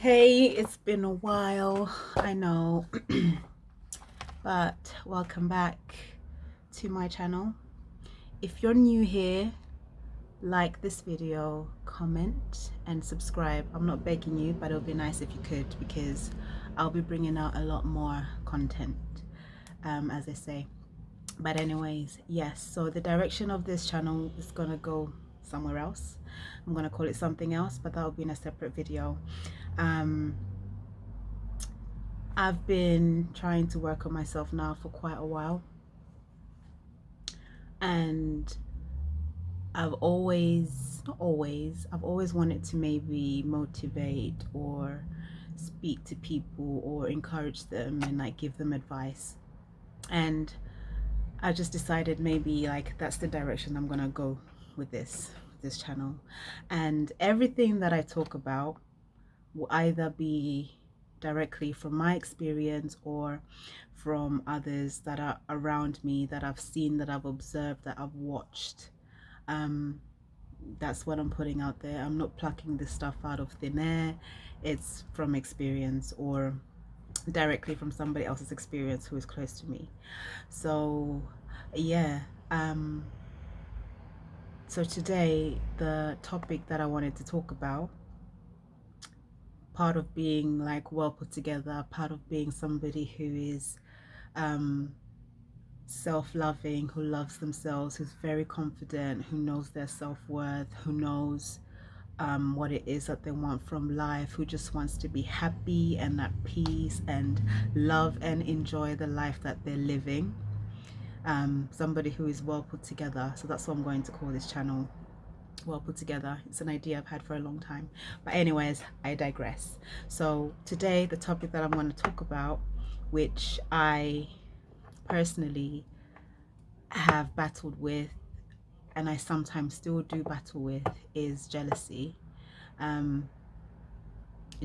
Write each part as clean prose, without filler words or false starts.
Hey, it's been a while, I know, but welcome back to my channel. If you're new here, like this video, comment, and subscribe. I'm not begging you, but it would be nice if you could because I'll be bringing out a lot more content, as I say. But anyways, yes, so the direction of this channel is gonna go somewhere else. I'm gonna call it something else, but that will be in a separate video. Um, I've been trying to work on myself now for quite a while, and I've always wanted to maybe motivate or speak to people or encourage them and like give them advice. And I just decided maybe like that's the direction I'm gonna go with this channel. And everything that I talk about will either be directly from my experience or from others that are around me, that I've seen, that I've observed, that I've watched. Um, that's what I'm putting out there. I'm not plucking this stuff out of thin air. It's from experience or directly from somebody else's experience who is close to me. So yeah, so today the topic that I wanted to talk about, part of being like well put together, part of being somebody who is um, self-loving, who loves themselves, who's very confident, who knows their self-worth, who knows what it is that they want from life, who just wants to be happy and at peace and love and enjoy the life that they're living. Somebody who is well put together. So that's what I'm going to call this channel, well put together. It's an idea I've had for a long time, but anyways, I digress. So today the topic that I'm going to talk about, which I personally have battled with and I sometimes still do battle with, is jealousy. um,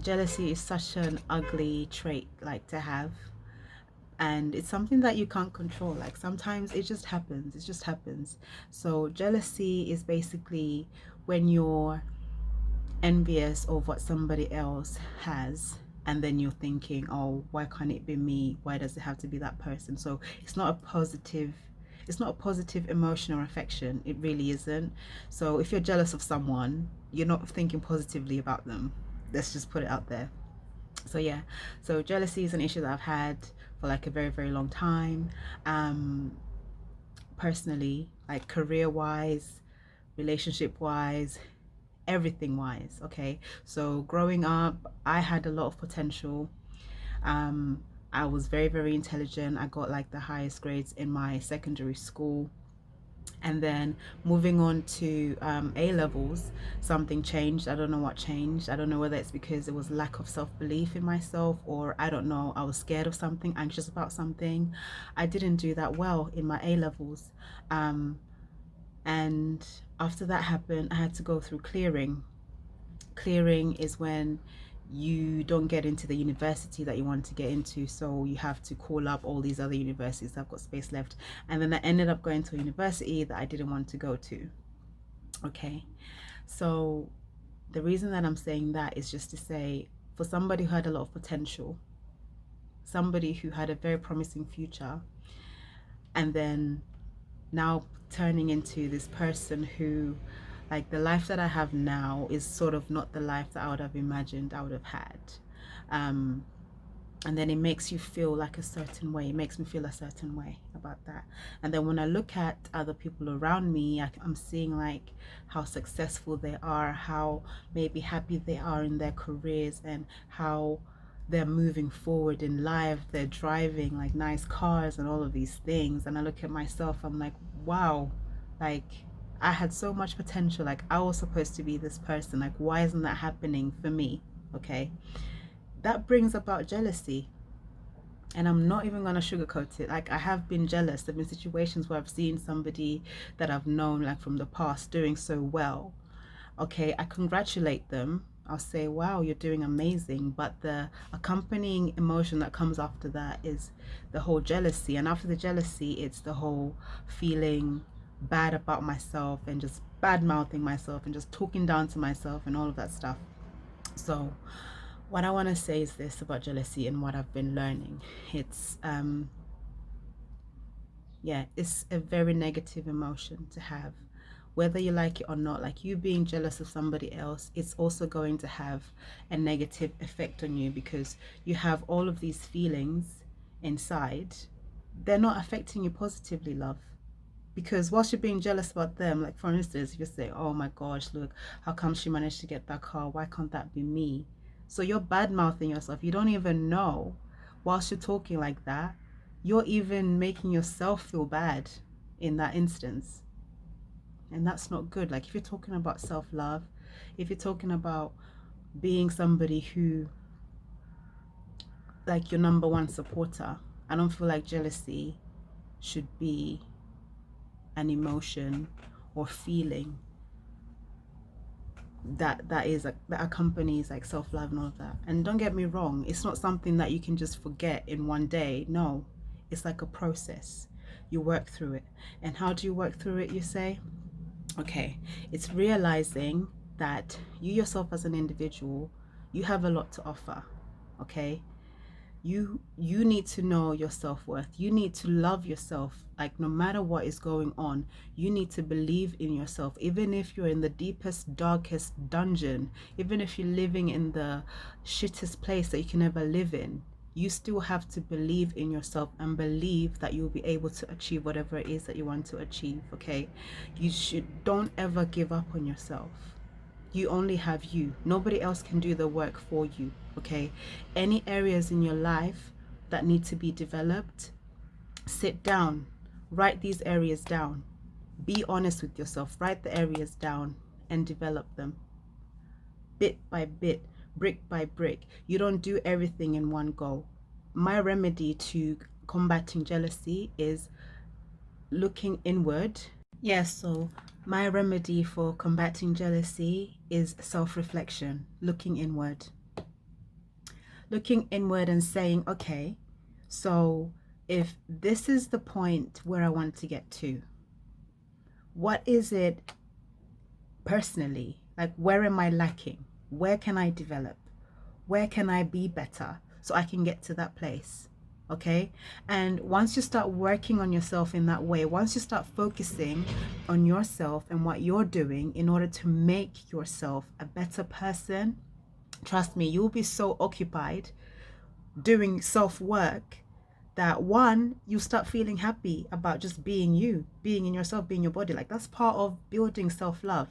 Jealousy is such an ugly trait like to have, and it's something that you can't control. Like sometimes it just happens. So jealousy is basically when you're envious of what somebody else has, and then you're thinking, oh, why can't it be me? Why does it have to be that person? So it's not a positive emotion or affection. It really isn't. So if you're jealous of someone, you're not thinking positively about them. Let's just put it out there. So yeah, so jealousy is an issue that I've had for like a very, very long time. um Personally, like career wise, relationship wise, everything wise. Okay, so growing up I had a lot of potential. I was very, very intelligent. I got like the highest grades in my secondary school. And then moving on to A levels, something changed. I don't know what changed. I don't know whether it's because it was lack of self-belief in myself, or I don't know, I was scared of something, anxious about something. I didn't do that well in my A levels. Um, and after that happened, I had to go through clearing. Clearing is when you don't get into the university that you want to get into, so you have to call up all these other universities that have got space left. And then I ended up going to a university that I didn't want to go to. Okay, so the reason that I'm saying that is just to say, for somebody who had a lot of potential, somebody who had a very promising future, and then now turning into this person who, like, the life that I have now is sort of not the life that I would have imagined I would have had. Um, and then it makes you feel like a certain way. It makes me feel a certain way about that. And then when I look at other people around me, I'm seeing like how successful they are, how maybe happy they are in their careers, and how they're moving forward in life. They're driving like nice cars and all of these things. And I look at myself, I'm like, wow, like I had so much potential. Like I was supposed to be this person. Like, why isn't that happening for me? Okay, that brings about jealousy. And I'm not even gonna sugarcoat it. Like, I have been jealous. There have been situations where I've seen somebody that I've known like from the past doing so well. Okay, I congratulate them. I'll say, wow, you're doing amazing. But the accompanying emotion that comes after that is the whole jealousy. And after the jealousy, it's the whole feeling bad about myself and just bad mouthing myself and just talking down to myself and all of that stuff. So What I want to say is this about jealousy and what I've been learning. It's yeah, it's a very negative emotion to have. Whether you like it or not, like you being jealous of somebody else, it's also going to have a negative effect on you because you have all of these feelings inside. They're not affecting you positively, love. Because whilst you're being jealous about them, like for instance, if you say, oh my gosh, look, how come she managed to get that car? Why can't that be me? So you're bad mouthing yourself. You don't even know, whilst you're talking like that, you're even making yourself feel bad in that instance. And that's not good. Like if you're talking about self-love, if you're talking about being somebody who, like your number one supporter, I don't feel like jealousy should be an emotion or feeling that accompanies like self-love and all of that. And don't get me wrong, it's not something that you can just forget in one day. No, it's like a process. You work through it. And how do you work through it, you say? Okay, it's realizing that you yourself as an individual, you have a lot to offer. Okay, you need to know your self-worth. You need to love yourself. Like no matter what is going on, you need to believe in yourself. Even if you're in the deepest, darkest dungeon, even if you're living in the shittest place that you can ever live in, you still have to believe in yourself and believe that you'll be able to achieve whatever it is that you want to achieve. Okay, don't ever give up on yourself. You only have you. Nobody else can do the work for you. Okay, any areas in your life that need to be developed, sit down, write these areas down, be honest with yourself, write the areas down and develop them bit by bit, brick by brick. You don't do everything in one go. My remedy to combating jealousy is looking inward. Yes, so my remedy for combating jealousy is self-reflection, looking inward. Looking inward and saying, okay, so if this is the point where I want to get to, what is it personally? Like, where am I lacking? Where can I develop? Where can I be better so I can get to that place? Okay, and once you start working on yourself in that way, once you start focusing on yourself and what you're doing in order to make yourself a better person, trust me, you'll be so occupied doing self-work that one, you start feeling happy about just being you, being in yourself, being your body. Like that's part of building self-love,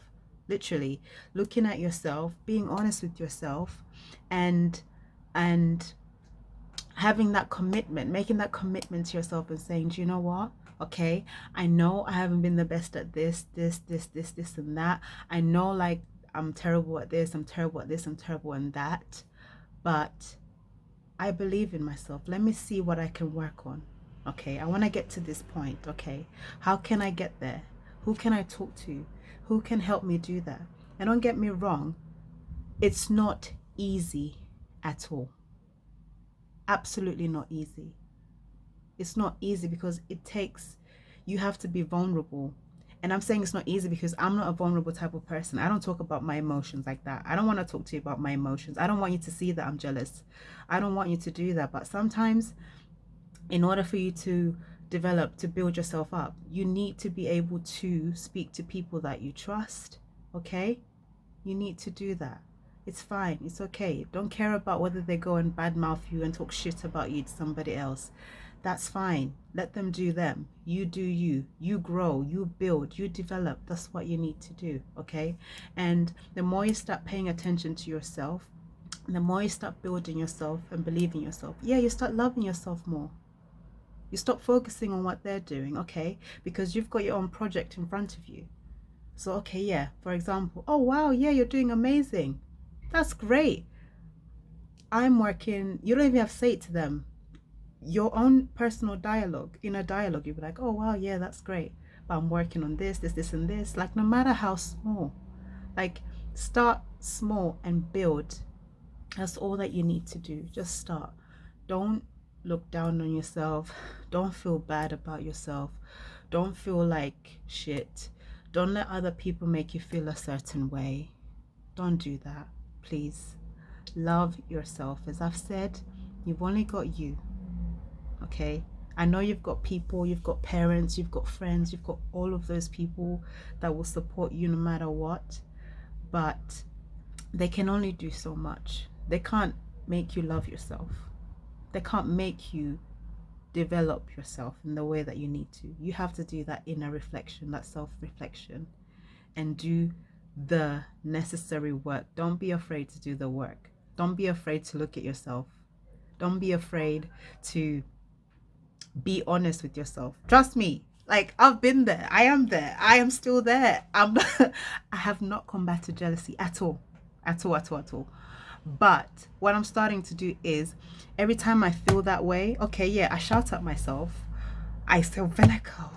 literally looking at yourself, being honest with yourself, and and having that commitment, making that commitment to yourself and saying, do you know what? Okay, I know I haven't been the best at this, and that. I know like I'm terrible at this, I'm terrible at this, I'm terrible at that. But I believe in myself. Let me see what I can work on. Okay, I want to get to this point. Okay, how can I get there? Who can I talk to? Who can help me do that? And don't get me wrong, it's not easy at all. Absolutely not easy. It's not easy because you have to be vulnerable. And I'm saying it's not easy because I'm not a vulnerable type of person. I don't talk about my emotions like that. I don't want to talk to you about my emotions. I don't want you to see that I'm jealous. I don't want you to do that. But sometimes, in order for you to develop, to build yourself up, you need to be able to speak to people that you trust. Okay? You need to do that. It's fine. It's okay. Don't care about whether they go and badmouth you and talk shit about you to somebody else. That's fine. Let them do them. You do you. You grow. You build. You develop. That's what you need to do. Okay? And the more you start paying attention to yourself, the more you start building yourself and believing yourself, yeah, you start loving yourself more. You stop focusing on what they're doing, okay? Because you've got your own project in front of you. So, okay, yeah, for example, oh, wow, yeah, you're doing amazing. That's great. I'm working, you don't even have to say it to them. Your own personal dialogue, inner dialogue, you'll be like, oh, wow, yeah, that's great. But I'm working on this, and this. Like, no matter how small, like, start small and build. That's all that you need to do. Just start. Don't look down on yourself. Don't feel bad about yourself. Don't feel like shit. Don't let other people make you feel a certain way. Don't do that, please. Love yourself. As I've said, you've only got you. Okay, I know you've got people, you've got parents, you've got friends, you've got all of those people that will support you no matter what, but they can only do so much. They can't make you love yourself. They can't make you develop yourself in the way that you need to. You have to do that inner reflection, that self-reflection, and do the necessary work. Don't be afraid to do the work. Don't be afraid to look at yourself. Don't be afraid to be honest with yourself. Trust me, like, I've been there. I am there. I am still there. I have not combated jealousy at all. At all, at all, at all. But what I'm starting to do is, every time I feel that way, okay, yeah, I shout at myself. I say, Veneco.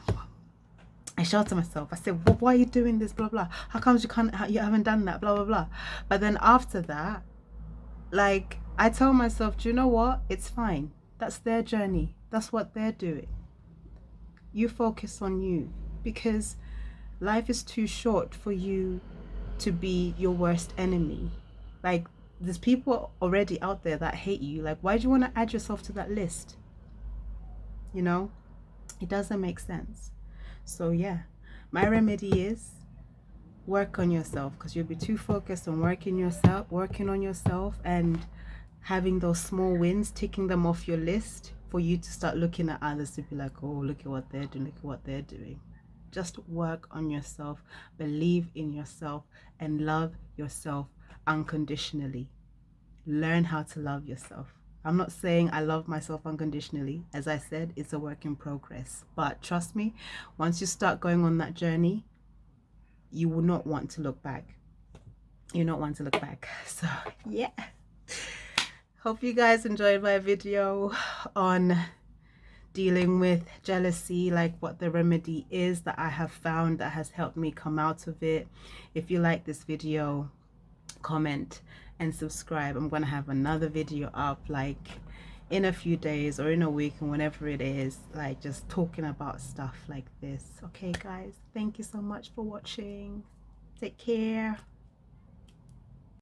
I shout at myself. I say, well, why are you doing this? Blah, blah. How comes you haven't done that? Blah, blah, blah. But then after that, like, I tell myself, do you know what? It's fine. That's their journey. That's what they're doing. You focus on you, because life is too short for you to be your worst enemy. Like, there's people already out there that hate you. Like, why do you want to add yourself to that list? You know, it doesn't make sense. So yeah, my remedy is work on yourself, because you'll be too focused on working on yourself and having those small wins, ticking them off your list, for you to start looking at others to be like, oh, look at what they're doing, look at what they're doing. Just work on yourself, believe in yourself, and love yourself unconditionally. Learn how to love yourself. I'm not saying I love myself unconditionally. As I said, it's a work in progress. But trust me, once you start going on that journey, you will not want to look back. You not want to look back. So yeah. Hope you guys enjoyed my video on dealing with jealousy, like what the remedy is that I have found that has helped me come out of it. If you like this video, comment and subscribe. I'm gonna have another video up like in a few days or in a week, and whenever it is, like just talking about stuff like this. Okay guys, thank you so much for watching. Take care.